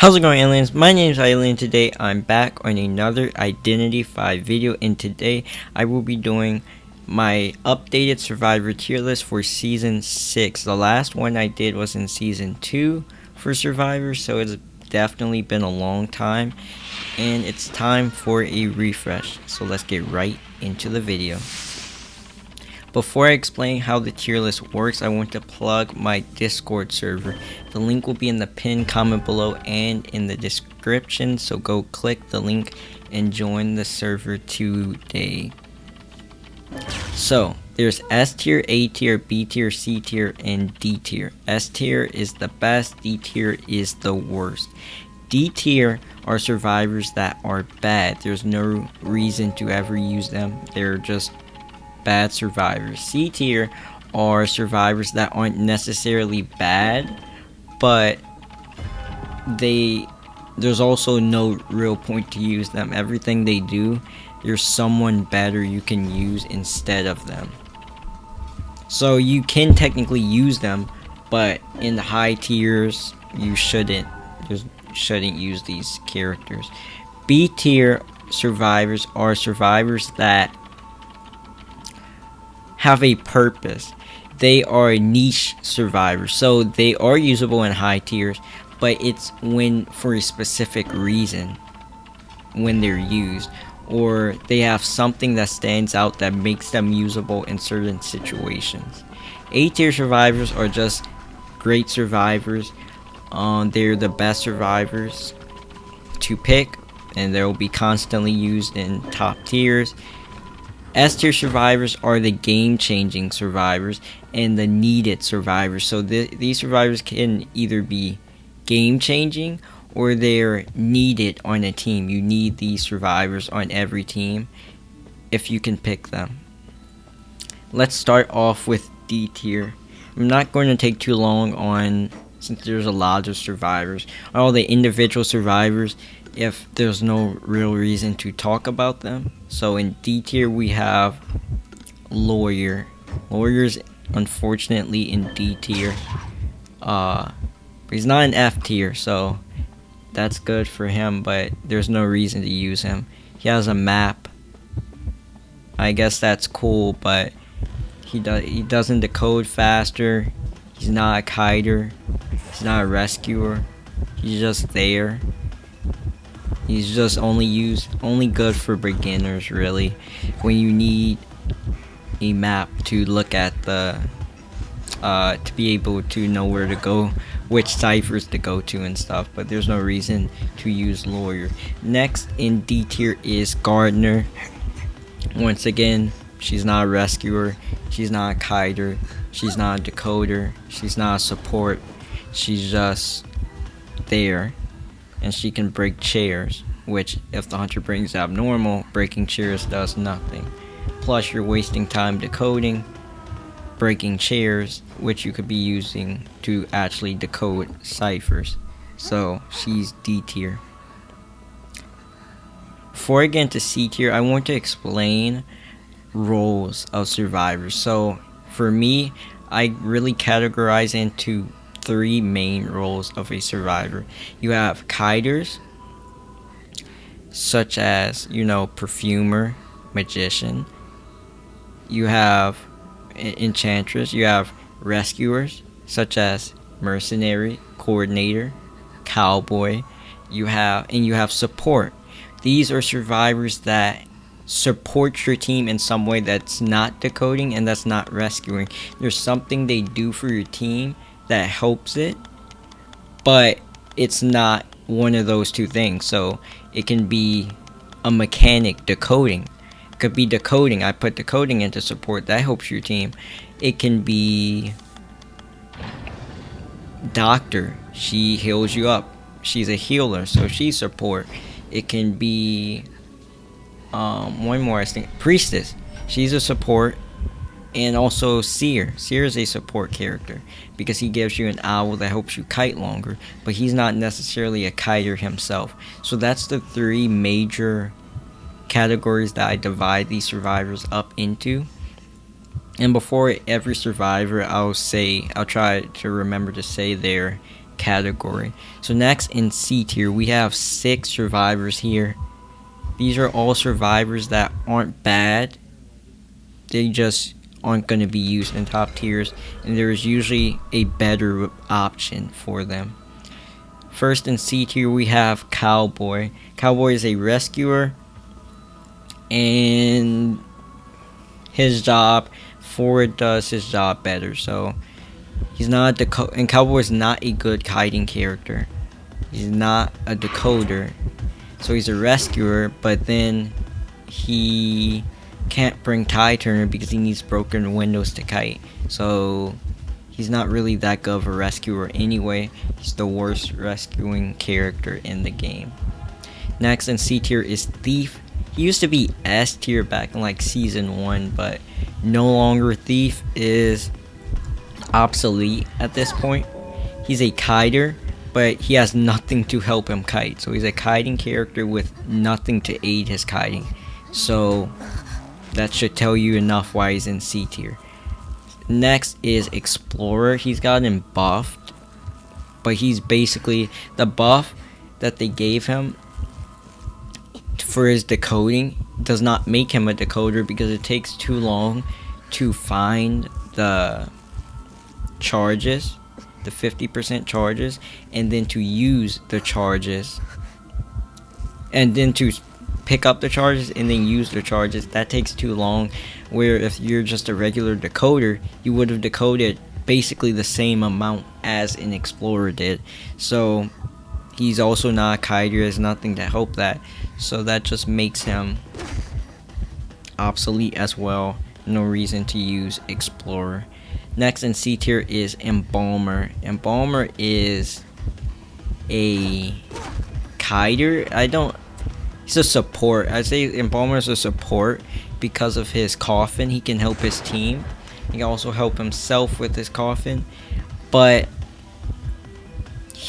How's it going, aliens? My name is iALiEN. Today I'm back on another Identity 5 video, and today I will be doing my updated Survivor tier list for Season 6. The last one I did was in Season 2 for Survivor, so it's definitely been a long time, and it's time for a refresh. So let's get right into the video. Before I explain how the tier list works, I want to plug my Discord server. The link will be in the pinned comment below and in the description, so go click the link and join the server today. So, there's S tier, A tier, B tier, C tier, and D tier. S tier is the best, D tier is the worst. D tier are survivors that are bad. There's no reason to ever use them. They're just bad survivors. C tier are survivors that aren't necessarily bad, but there's also no real point to use them. Everything they do, there's someone better you can use instead of them. So you can technically use them, but in the high tiers you shouldn't use these characters. B tier survivors are survivors that have a purpose. They are niche survivors, so they are usable in high tiers, but it's for a specific reason when they're used, or they have something that stands out that makes them usable in certain situations. A tier survivors are just great survivors. They're the best survivors to pick, and they'll be constantly used in top tiers. S tier survivors are the game-changing survivors and the needed survivors. So these survivors can either be game-changing or they're needed on a team. You need these survivors on every team if you can pick them. Let's start off with D tier. I'm not going to take too long since there's a lot of survivors, all the individual survivors, if there's no real reason to talk about them. So in D tier we have Lawyer. Lawyer's unfortunately in D tier. But he's not in F tier, so that's good for him, but there's no reason to use him. He has a map. I guess that's cool, but he doesn't decode faster. He's not a kiter. He's not a rescuer. He's just there. He's just only good for beginners, really, when you need a map to look at to be able to know where to go, which ciphers to go to and stuff, but there's no reason to use Lawyer. Next in D tier is Gardener. Once again, she's not a rescuer, she's not a kiter, she's not a decoder, she's not a support, she's just there. And she can break chairs, which if the hunter brings abnormal, breaking chairs does nothing. Plus you're wasting time decoding, breaking chairs, which you could be using to actually decode ciphers. So she's D tier. Before I get into C tier, I want to explain roles of survivors. So for me, I really categorize into three main roles of a survivor. You have kiters, such as, Perfumer, Magician. You have Enchantress. You have rescuers, such as Mercenary, Coordinator, Cowboy. You have support. These are survivors that support your team in some way that's not decoding and that's not rescuing. There's something they do for your team that helps it, but it's not one of those two things. So it can be a mechanic decoding. It could be decoding. I put decoding into support. That helps your team. It can be doctor. She heals you up. She's a healer, so she's support. It can be one more, I think, Priestess. She's a support. And also Seer. Seer is a support character because he gives you an owl that helps you kite longer, but he's not necessarily a kiter himself. So that's the three major categories that I divide these survivors up into. And before every survivor, I'll try to remember to say their category. So next in C tier, we have 6 survivors here. These are all survivors that aren't bad. They just aren't going to be used in top tiers, and there is usually a better option for them. First in C tier, we have Cowboy. Cowboy is a rescuer, and his job, Forward does his job better. So he's not a and Cowboy is not a good kiting character. He's not a decoder. So he's a rescuer, but then he can't bring Tie Turner because he needs broken windows to kite. So he's not really that good of a rescuer anyway. He's the worst rescuing character in the game. Next in C tier is Thief. He used to be S tier back in like season 1, but no longer. Thief is obsolete at this point. He's a kiter, but he has nothing to help him kite. So he's a kiting character with nothing to aid his kiting. So that should tell you enough why he's in C tier. Next is Explorer. He's gotten buffed, but he's basically the buff that they gave him for his decoding does not make him a decoder because it takes too long to find the charges, the 50% charges, and then to use the charges, and then to pick up the charges and then use the charges. That takes too long, where if you're just a regular decoder, you would have decoded basically the same amount as an Explorer did. So he's also not a kiter, there's nothing to help that, so that just makes him obsolete as well. No reason to use Explorer. Next in C tier is Embalmer. Embalmer is a kiter. He's a support. I'd say Embalmer is a support because of his coffin. He can help his team. He can also help himself with his coffin. But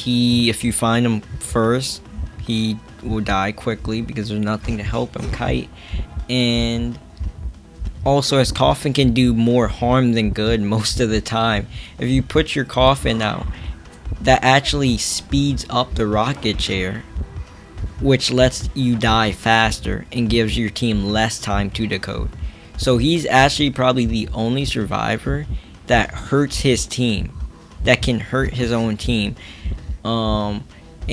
if you find him first, he will die quickly because there's nothing to help him kite. And also his coffin can do more harm than good most of the time. If you put your coffin out, that actually speeds up the rocket chair, which lets you die faster and gives your team less time to decode. So he's actually probably the only survivor that hurts his team, that can hurt his own team, and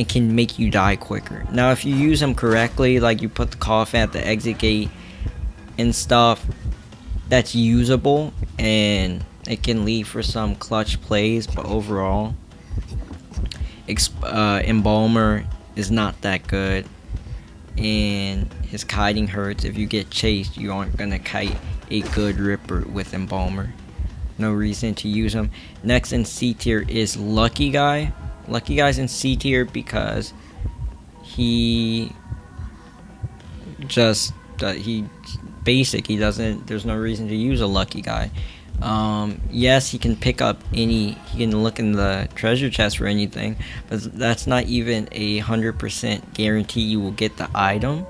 can make you die quicker. Now if you use him correctly, like you put the coffin at the exit gate and stuff, that's usable and it can lead for some clutch plays, but overall Embalmer is not that good, and his kiting hurts. If you get chased, you aren't gonna kite a good ripper with Embalmer. No reason to use him. Next in C tier is Lucky Guy. Lucky Guy's in C tier because he's basic. There's no reason to use a Lucky Guy. Yes, he can pick up he can look in the treasure chest for anything, but that's not even 100% guarantee you will get the item.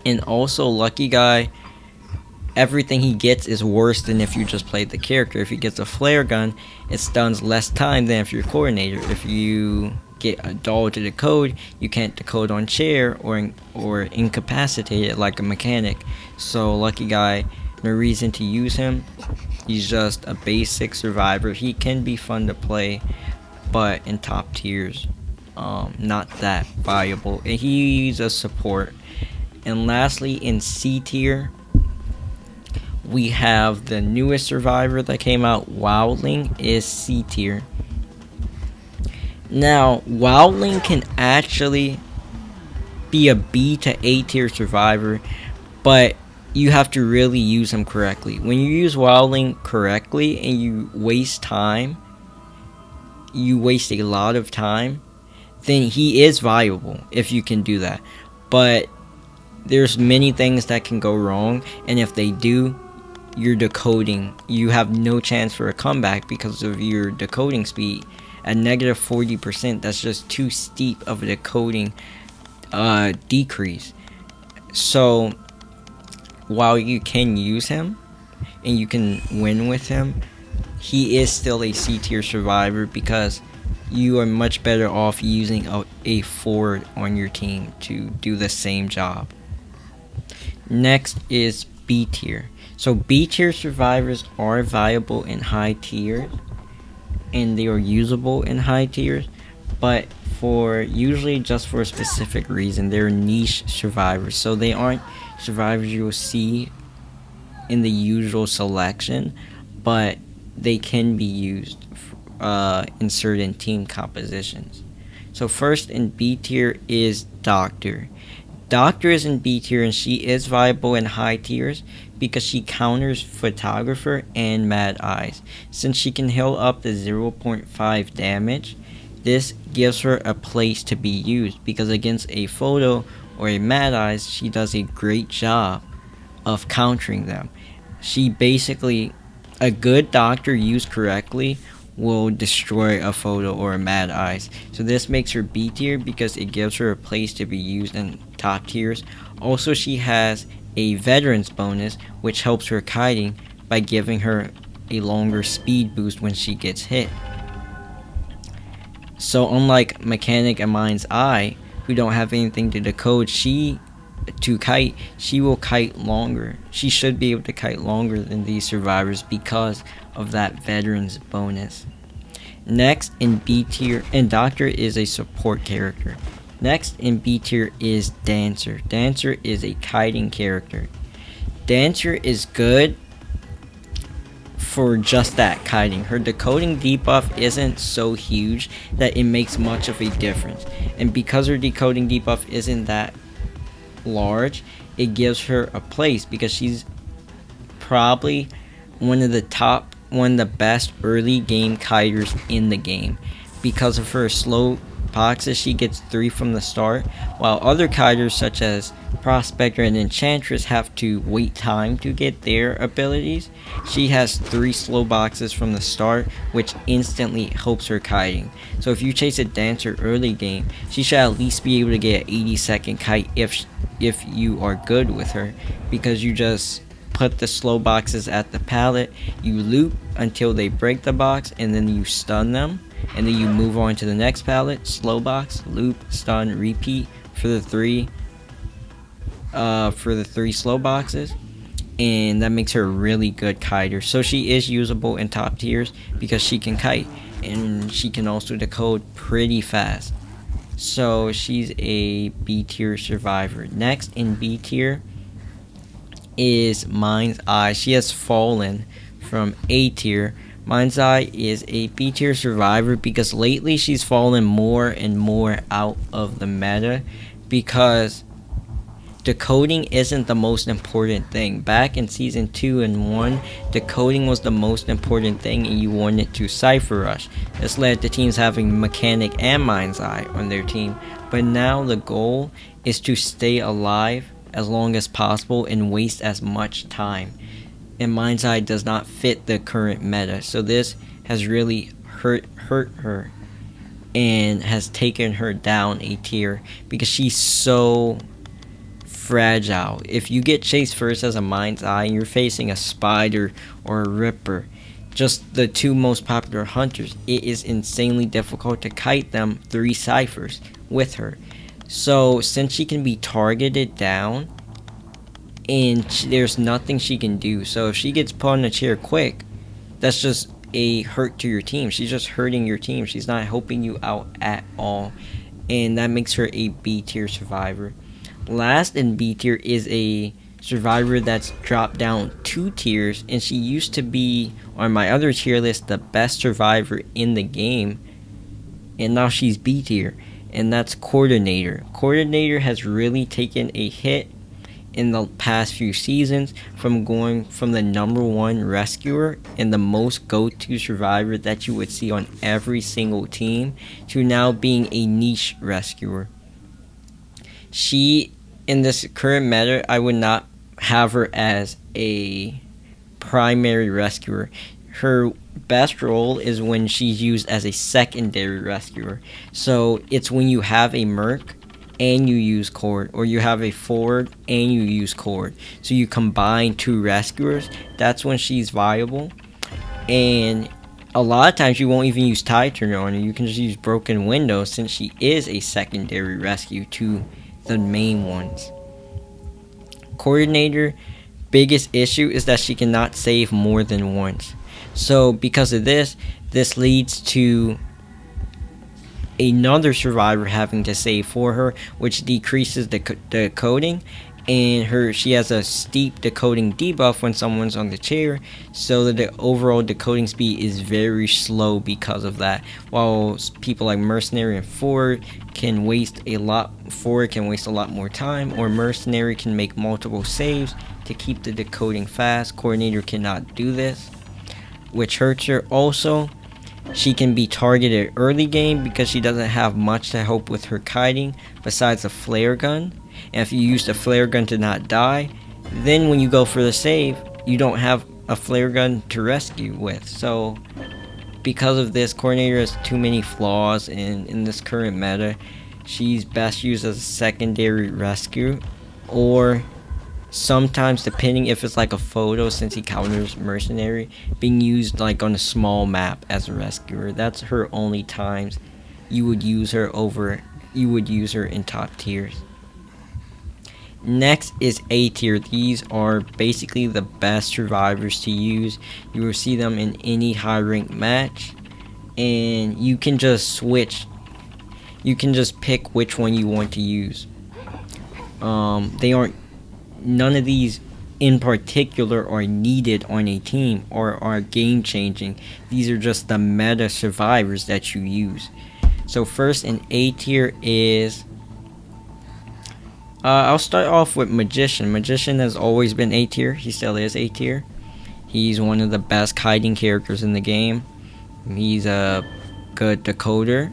And also Lucky Guy, everything he gets is worse than if you just played the character. If he gets a flare gun, it stuns less time than if you're coordinator. If you get a doll to decode, you can't decode on chair or incapacitate it like a mechanic. So Lucky Guy, no reason to use him. He's just a basic survivor. He can be fun to play, but in top tiers, not that valuable. And he's a support. And lastly, in C tier, we have the newest survivor that came out, Wildling, is C tier. Now, Wildling can actually be a B to A tier survivor, but you have to really use him correctly. When you use Wildling correctly and you waste time, you waste a lot of time, then he is viable if you can do that. But there's many things that can go wrong, and if they do, your decoding, you have no chance for a comeback because of your decoding speed. At negative 40%, that's just too steep of a decoding decrease. So while you can use him and you can win with him, he is still a C tier survivor because you are much better off using a forward on your team to do the same job. Next is B tier. So B tier survivors are viable in high tiers, and they are usable in high tiers, but for usually just for a specific reason. They're niche survivors, so they aren't survivors you'll see in the usual selection, but they can be used in certain team compositions. So first in B tier is Doctor. Doctor is in B tier and she is viable in high tiers because she counters Photographer and Mad Eyes. Since she can heal up to 0.5 damage, this gives her a place to be used because against a Photo or a Mad Eyes, she does a great job of countering them. She basically, a good Doctor used correctly will destroy a Photo or a Mad Eyes. So this makes her B tier because it gives her a place to be used in top tiers. Also, she has a Veterans bonus which helps her kiting by giving her a longer speed boost when she gets hit. So unlike Mechanic and Mind's Eye, who don't have anything to decode, she will kite longer. She should be able to kite longer than these survivors because of that Veterans bonus. Next in B tier, and Doctor is a support character. Next in B tier is Dancer. Dancer is a kiting character. Dancer is good for just that, kiting. Her decoding debuff isn't so huge that it makes much of a difference. And because her decoding debuff isn't that large, it gives her a place because she's probably one of the best early game kiters in the game. Because of her slow boxes, she gets 3 from the start, while other kiters such as Prospector and Enchantress have to wait time to get their abilities. She has 3 slow boxes from the start, which instantly helps her kiting. So if you chase a Dancer early game, she should at least be able to get an 80-second kite if you are good with her, because you just put the slow boxes at the pallet, you loop until they break the box, and then you stun them, and then you move on to the next pallet, slow box, loop, stun, repeat for the three slow boxes, and that makes her a really good kiter. So she is usable in top tiers because she can kite and she can also decode pretty fast. So she's a B tier survivor. Next in B tier is Mind's Eye. She has fallen from A tier. Mind's Eye is a B tier survivor because lately she's fallen more and more out of the meta because decoding isn't the most important thing. Back in season 2 and 1, decoding was the most important thing and you wanted to Cypher Rush. This led to teams having Mechanic and Mind's Eye on their team. But now the goal is to stay alive as long as possible and waste as much time. And Mind's Eye does not fit the current meta. So this has really hurt her and has taken her down a tier because she's so fragile. If you get chased first as a Mind's Eye and you're facing a Spider or a Ripper, just the 2 most popular hunters, it is insanely difficult to kite them 3 ciphers with her. So since she can be targeted down and there's nothing she can do, so if she gets put on a chair quick, that's just a hurt to your team. She's just hurting your team. She's not helping you out at all, and that makes her a B tier survivor. Last in B tier is a survivor that's dropped down 2 tiers, and she used to be on my other tier list the best survivor in the game, and now she's B tier, and that's Coordinator. Coordinator has really taken a hit in the past few seasons from going from the #1 rescuer and the most go-to survivor that you would see on every single team to now being a niche rescuer. She, in this current meta, I would not have her as a primary rescuer. Her best role is when she's used as a secondary rescuer. So it's when you have a Merc and you use Cord, or you have a forward and you use Cord. So you combine 2 rescuers, that's when she's viable. And A lot of times you won't even use Tide Turner on her. You can just use Broken Window since she is a secondary rescue to the main ones. Coordinator, biggest issue is that she cannot save more than once. So because of this leads to another survivor having to save for her, which decreases the decoding, and she has a steep decoding debuff when someone's on the chair, so that the overall decoding speed is very slow because of that. While people like Mercenary and Ford can waste a lot more time, or Mercenary can make multiple saves to keep the decoding fast. Coordinator cannot do this, which hurts her. Also, she can be targeted early game because she doesn't have much to help with her kiting besides a flare gun. And if you use the flare gun to not die, then when you go for the save, you don't have a flare gun to rescue with. So because of this, Coordinator has too many flaws, and in this current meta, she's best used as a secondary rescue, or sometimes, depending if it's like a photo, since he counters Mercenary, being used like on a small map as a rescuer. That's her only times you would use her in top tiers. Next is A tier. These are basically the best survivors to use. You will see them in any high ranked match, and you can just switch. You can just pick which one you want to use. None of these in particular are needed on a team or are game changing. These are just the meta survivors that you use. So first in A tier is I'll start off with Magician. Magician has always been A tier. He still is A tier. He's one of the best hiding characters in the game. He's a good decoder,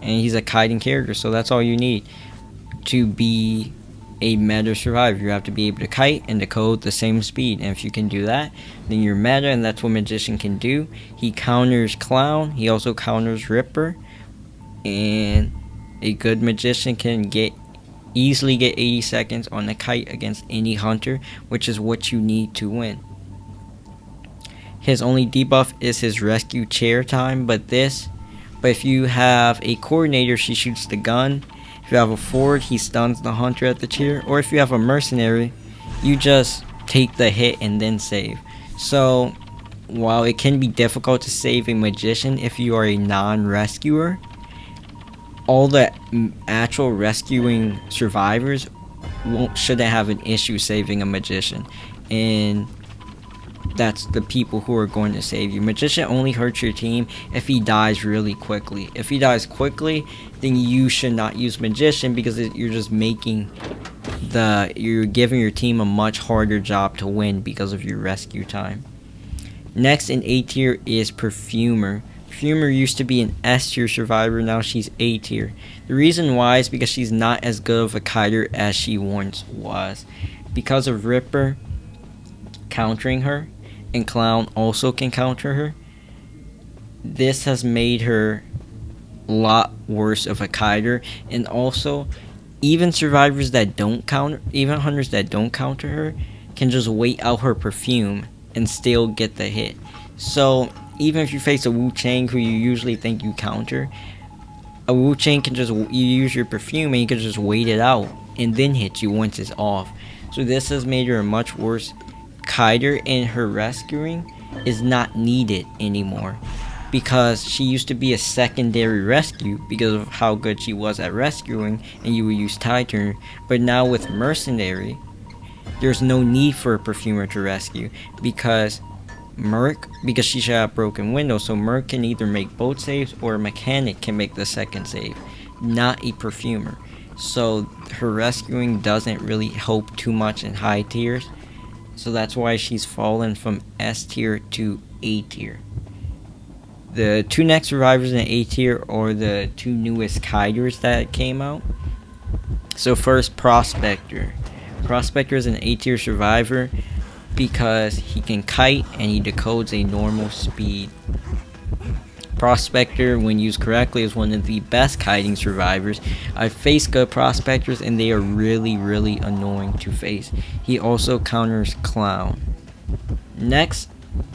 and he's a kiting character, so that's all you need to be a meta survivor. You have to be able to kite and decode the same speed, and if you can do that, then you're meta, and that's what Magician can do. He counters Clown, he also counters Ripper, and a good Magician can easily get 80 seconds on the kite against any hunter, which is what you need to win. His only debuff is his rescue chair time, but if you have a coordinator, she shoots the gun. If you have a Ford, he stuns the hunter at the chair. Or if you have a Mercenary, you just take the hit and then save. So while it can be difficult to save a Magician if you are a non-rescuer, all the actual rescuing survivors shouldn't have an issue saving a Magician, and that's the people who are going to save you. Magician only hurts your team if he dies really quickly. If he dies quickly, then you should not use Magician, because you're just you're giving your team a much harder job to win because of your rescue time. Next in A tier is Perfumer. Perfumer used to be an S tier survivor, now she's A tier. The reason why is because she's not as good of a kiter as she once was. Because of Ripper countering her, and Clown also can counter her, this has made her a lot worse of a kiter. And also, even survivors that don't counter, even hunters that don't counter her, can just wait out her perfume and still get the hit. So even if you face a Wu Chang who you usually think you counter, a Wu Chang can you use your perfume and you can just wait it out and then hit you once it's off. So this has made her a much worse kiter, and her rescuing is not needed anymore, because she used to be a secondary rescue because of how good she was at rescuing, and you would use Tide Turner. But now with Mercenary, there's no need for a Perfumer to rescue, because she should have Broken Window, so Merc can either make both saves or a Mechanic can make the second save, not a Perfumer. So her rescuing doesn't really help too much in high tiers, so that's why she's fallen from S tier to A tier. The two next survivors in A tier are the two newest kiters that came out. So first, Prospector. Prospector is an A tier survivor because he can kite and he decodes a normal speed. Prospector, when used correctly, is one of the best kiting survivors. I've faced good Prospectors and they are really, really annoying to face. He also counters Clown. Next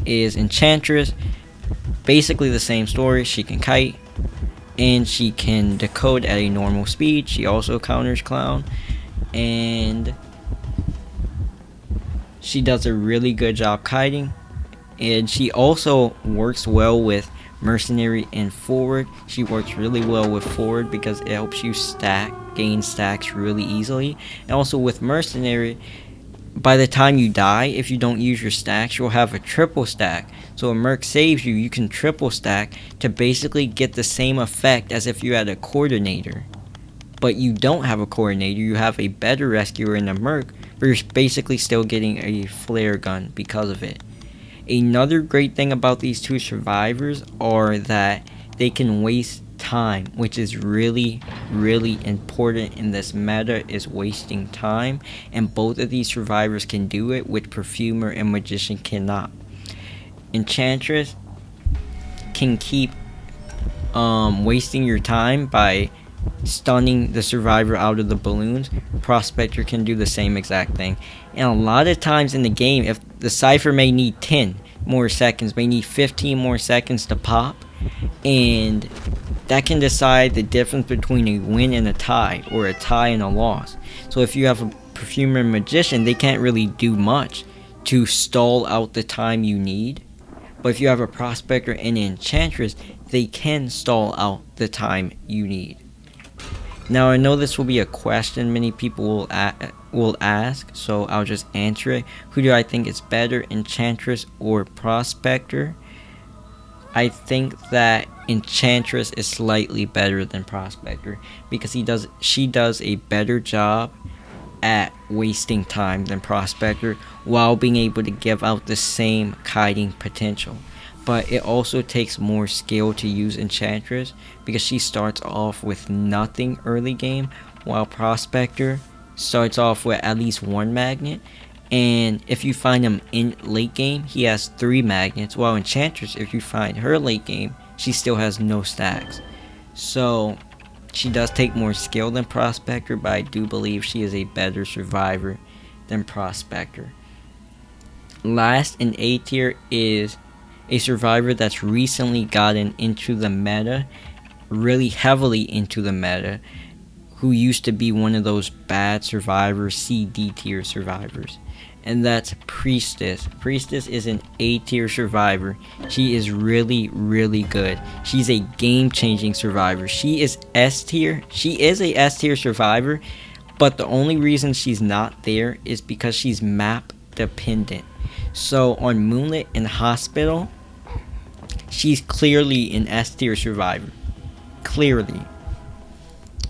is Enchantress. basically the same story. She can kite, and she can decode at a normal speed. She also counters clown, and she does a really good job kiting. And she also works well with Mercenary and Forward. She works really well with Forward because it helps you gain stacks really easily. And also with Mercenary, by the time you die, if you don't use your stacks, you'll have a triple stack. So when Merc saves you, you can triple stack to basically get the same effect as if you had a coordinator. But you don't have a coordinator, you have a better rescuer in the Merc, but you're basically still getting a flare gun because of it. Another great thing about these two survivors are that they can waste time, which is really important in this meta, is wasting time, and both of these survivors can do it, which Perfumer and Magician cannot. Enchantress can keep wasting your time by stunning the survivor out of the balloons. Prospector can do the same exact thing. And a lot of times in the game, if the Cypher may need 10 more seconds, may need 15 more seconds to pop, and that can decide the difference between a win and a tie, or a tie and a loss. So if you have a Perfumer and Magician, they can't really do much to stall out the time you need. But if you have a Prospector and an Enchantress, they can stall out the time you need. Now, I know this will be a question many people will ask, so I'll just answer it. Who do I think is better, Enchantress or Prospector? I think that Enchantress is slightly better than Prospector because she does a better job at wasting time than Prospector while being able to give out the same kiting potential. But it also takes more skill to use Enchantress because she starts off with nothing early game, while Prospector starts off with at least one magnet. And if you find him in late game, he has 3 magnets, while Enchantress, if you find her late game, she still has no stacks. So she does take more skill than Prospector, but I do believe she is a better survivor than Prospector. Last in A tier is a survivor that's recently gotten into the meta, really heavily into the meta, who used to be one of those bad survivors, C/D tier survivors, and that's Priestess. Priestess is an A tier survivor. She is really good. She's a game-changing survivor. She is S tier. She is a S tier survivor, but the only reason she's not there is because she's map dependent. So on Moonlit and Hospital, she's clearly an S tier survivor. Clearly.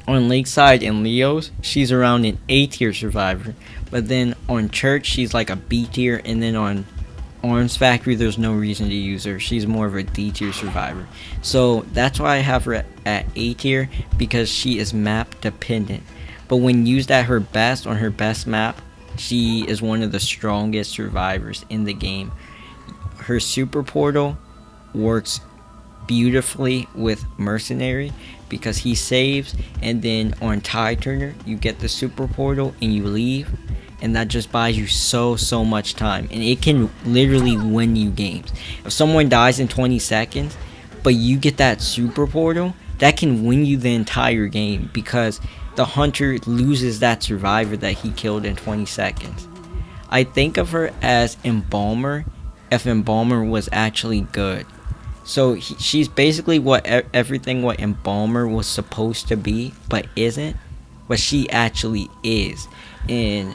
On Lakeside and Leo's, she's around an A tier survivor. But then on Church, she's like a B tier. And then on Arms Factory, there's no reason to use her. She's more of a D tier survivor. So that's why I have her at A tier, because she is map dependent. But when used at her best, on her best map, she is one of the strongest survivors in the game. Her super portal works beautifully with Mercenary because he saves, and then on Tide Turner you get the super portal and you leave, and that just buys you so much time, and it can literally win you games. If someone dies in 20 seconds but you get that super portal, that can win you the entire game because the hunter loses that survivor that he killed in 20 seconds. I think of her as Embalmer if Embalmer was actually good. So she's basically everything what Embalmer was supposed to be, but isn't. But she actually is, and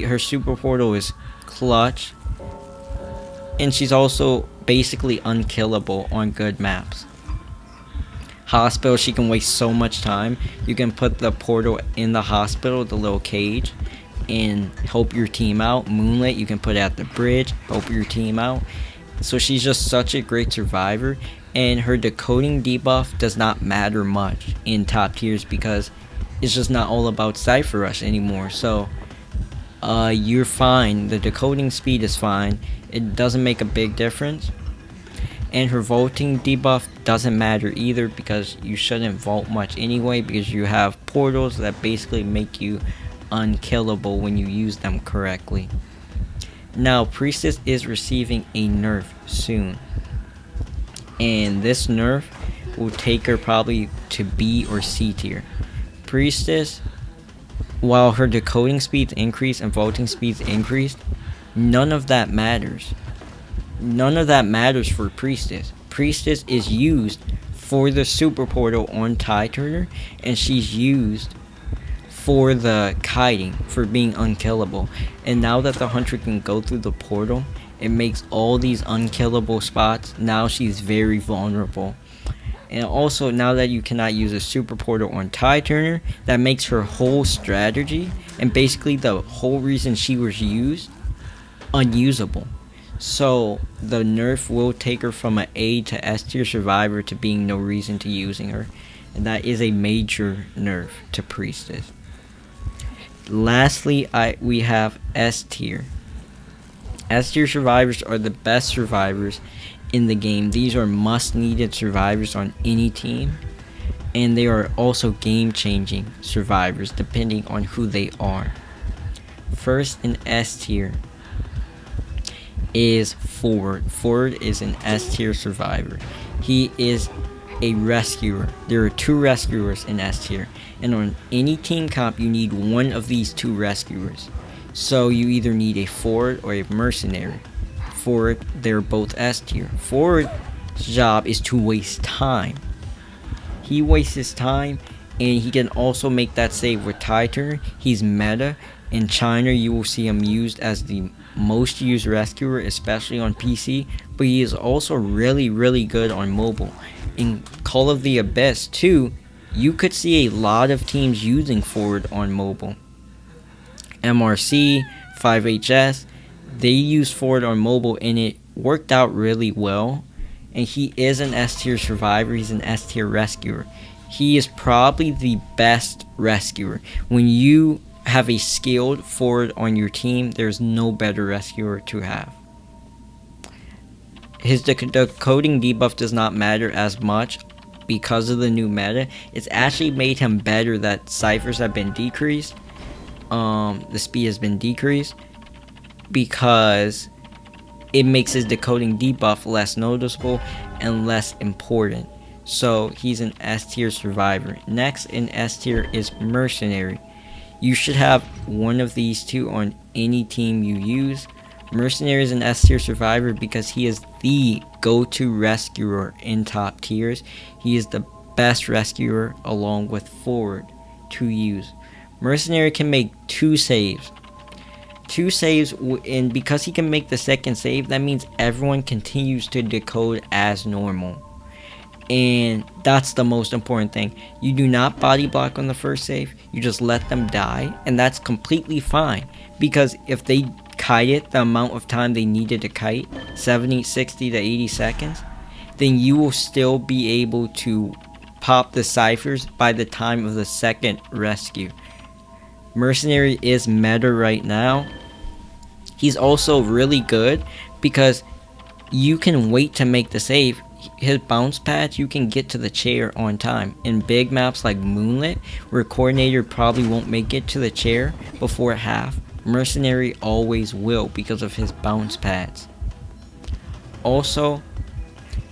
her super portal is clutch, and she's also basically unkillable on good maps. Hospital, she can waste so much time. You can put the portal in the hospital, the little cage, and help your team out. Moonlit, you can put it at the bridge, help your team out. So she's just such a great survivor, and her decoding debuff does not matter much in top tiers because it's just not all about Cypher Rush anymore. So you're fine. The decoding speed is fine. It doesn't make a big difference. And her vaulting debuff doesn't matter either because you shouldn't vault much anyway because you have portals that basically make you unkillable when you use them correctly. Now, Priestess is receiving a nerf soon. and this nerf will take her probably to B or C tier. Priestess, while her decoding speeds increase and vaulting speeds increased, none of that matters. None of that matters for Priestess. Priestess is used for the super portal on Tide Turner, and she's used for the kiting, for being unkillable. And now that the hunter can go through the portal, it makes all these unkillable spots. Now she's very vulnerable. And also, now that you cannot use a super portal on Tide Turner, that makes her whole strategy, and basically the whole reason she was used, unusable. So the nerf will take her from an A to S tier survivor to being no reason to using her. And that is a major nerf to Priestess. Lastly, we have S tier. S tier survivors are the best survivors in the game. These are must needed survivors on any team. And they are also game changing survivors depending on who they are. First in S tier is Ford. Ford is an S tier survivor. He is a rescuer. There are 2 rescuers in S tier, and on any team comp you need one of these 2 rescuers. So you either need a Ford or a Mercenary. Ford, they're both S tier. Ford's job is to waste time. He wastes his time, and he can also make that save with Tide Turner. He's meta. In China, you will see him used as the most used rescuer, especially on PC, but he is also really good on mobile. In Call of the Abyss too, you could see a lot of teams using Ford on mobile. MRC, 5HS, they use Ford on mobile, and it worked out really well. And he is an S tier survivor. He's an S tier rescuer. He is probably the best rescuer. When you have a skilled Ford on your team, there's no better rescuer to have. His decoding debuff does not matter as much because of the new meta. It's actually made him better that ciphers have been decreased. The speed has been decreased because it makes his decoding debuff less noticeable and less important. So he's an S tier survivor. Next in S tier is Mercenary. You should have one of these 2 on any team you use. Mercenary is an S tier survivor because he is the go-to rescuer in top tiers. He is the best rescuer along with Ford to use. Mercenary can make 2 saves. 2 saves, and because he can make the second save, that means everyone continues to decode as normal. And that's the most important thing. You do not body block on the first save. You just let them die, and that's completely fine. Because if they kite it the amount of time they needed to kite, 70, 60 to 80 seconds, then you will still be able to pop the ciphers by the time of the second rescue. Mercenary is meta right now. He's also really good because you can wait to make the save. His bounce pads, you can get to the chair on time. In big maps like Moonlit, where Coordinator probably won't make it to the chair before half, Mercenary always will because of his bounce pads. Also,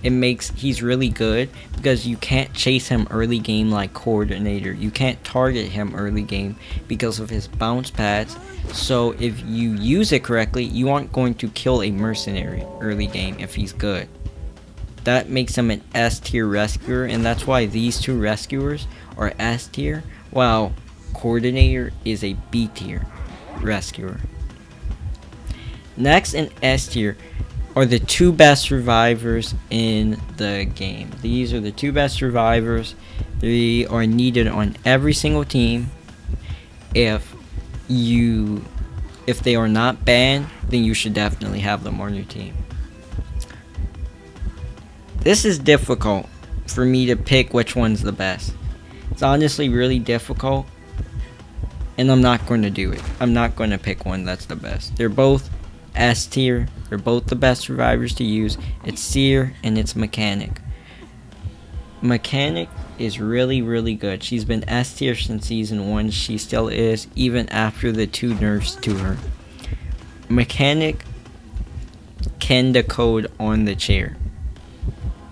he's really good because you can't chase him early game like Coordinator. You can't target him early game because of his bounce pads. So if you use it correctly, you aren't going to kill a Mercenary early game if he's good. That makes him an S tier rescuer, and that's why these 2 rescuers are S tier, while Coordinator is a B tier rescuer. Next in S tier are the 2 best survivors in the game. These are the 2 best survivors. They are needed on every single team. If they are not banned, then you should definitely have them on your team. This is difficult for me to pick which one's the best. It's honestly really difficult, and I'm not going to do it. I'm not going to pick one that's the best. They're both S tier. They're both the best survivors to use. It's Seer and it's Mechanic. Mechanic is really good. She's been S tier since season 1. She still is, even after the 2 nerfs to her. Mechanic can decode on the chair.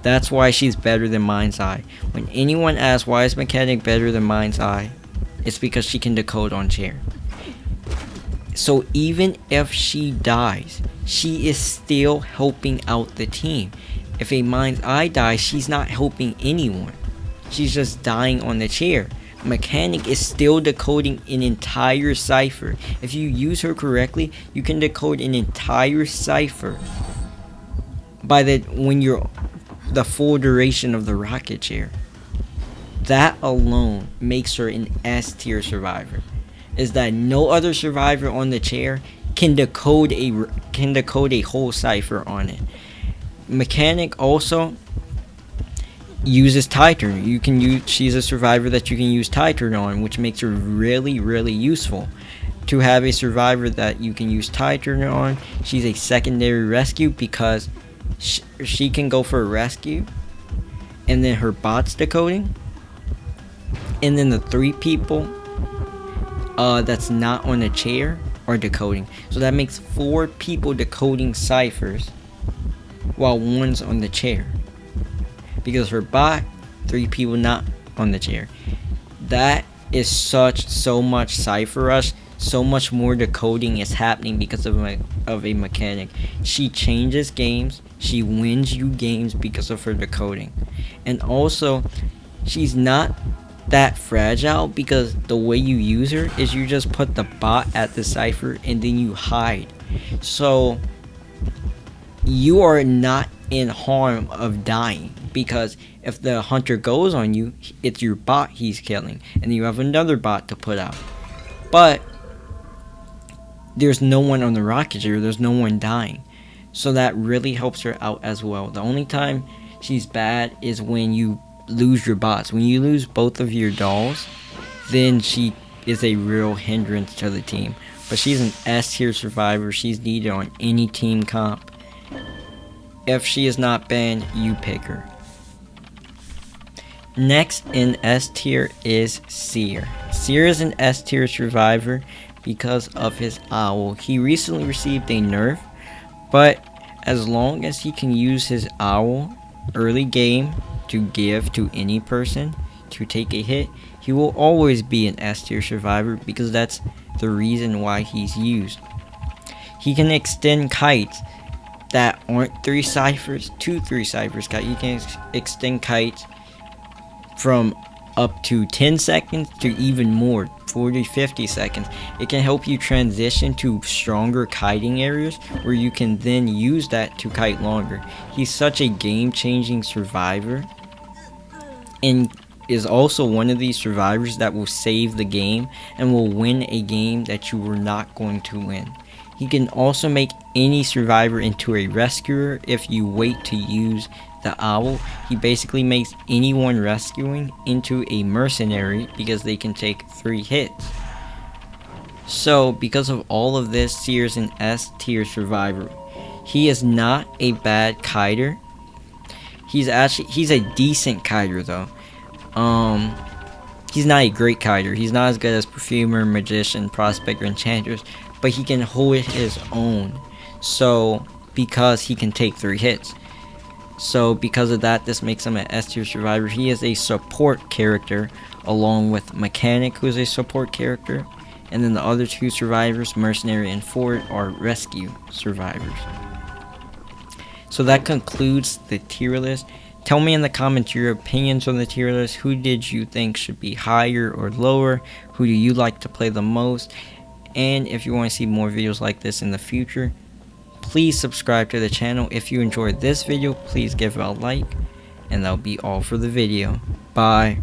That's why she's better than Mind's Eye. When anyone asks why is Mechanic better than Mind's Eye, it's because she can decode on chair. So even if she dies, she is still helping out the team. If a Mind's Eye dies, she's not helping anyone. She's just dying on the chair. Mechanic is still decoding an entire cipher. If you use her correctly, you can decode an entire cipher when you're the full duration of the rocket chair. That alone makes her an S tier survivor. Is that no other survivor on the chair can decode a whole cipher on it. Mechanic also uses Titan. She's a survivor that you can use Titan on, which makes her really, really useful. To have a survivor that you can use Titan on, she's a secondary rescue because she can go for a rescue, and then her bot's decoding, and then the 3 people that's not on the chair are decoding. So that makes 4 people decoding ciphers while 1's on the chair. Because her bot, 3 people not on the chair. That is so much cipher rush. So much more decoding is happening because of a mechanic. She changes games. She wins you games because of her decoding. And also, she's not that fragile because the way you use her is you just put the bot at the cipher and then you hide. So you are not in harm of dying, because if the hunter goes on you, it's your bot he's killing, and you have another bot to put out. But there's no one on the rocket chair, there's no one dying, so that really helps her out as well. The only time she's bad is when you lose your bots. When you lose both of your dolls, then she is a real hindrance to the team. But she's an S tier survivor. She's needed on any team comp. If she is not banned, you pick her. Next in S tier is Seer. Seer is an S tier survivor because of his owl. He recently received a nerf, but as long as he can use his owl early game to give to any person to take a hit, he will always be an S tier survivor because that's the reason why he's used. He can extend kites that aren't 3 ciphers to 3 ciphers. He can extend kites from up to 10 seconds to even more, 40-50 seconds. It can help you transition to stronger kiting areas where you can then use that to kite longer. He's such a game-changing survivor, and is also one of these survivors that will save the game and will win a game that you were not going to win. He can also make any survivor into a rescuer if you wait to use the owl. He basically makes anyone rescuing into a mercenary because they can take 3 hits. So because of all of this, Seer's an S tier survivor. He is not a bad kiter. He's a decent kiter though. He's not a great kiter. He's not as good as Perfumer, Magician, Prospector, Enchantress, but he can hold his own. So because he can take 3 hits. So because of that, this makes him an S tier survivor. He is a support character along with Mechanic, who is a support character. And then the other 2 survivors, Mercenary and Ford, are rescue survivors. So that concludes the tier list. Tell me in the comments your opinions on the tier list. Who did you think should be higher or lower? Who do you like to play the most? And if you want to see more videos like this in the future, please subscribe to the channel. If you enjoyed this video, please give it a like. And that'll be all for the video. Bye.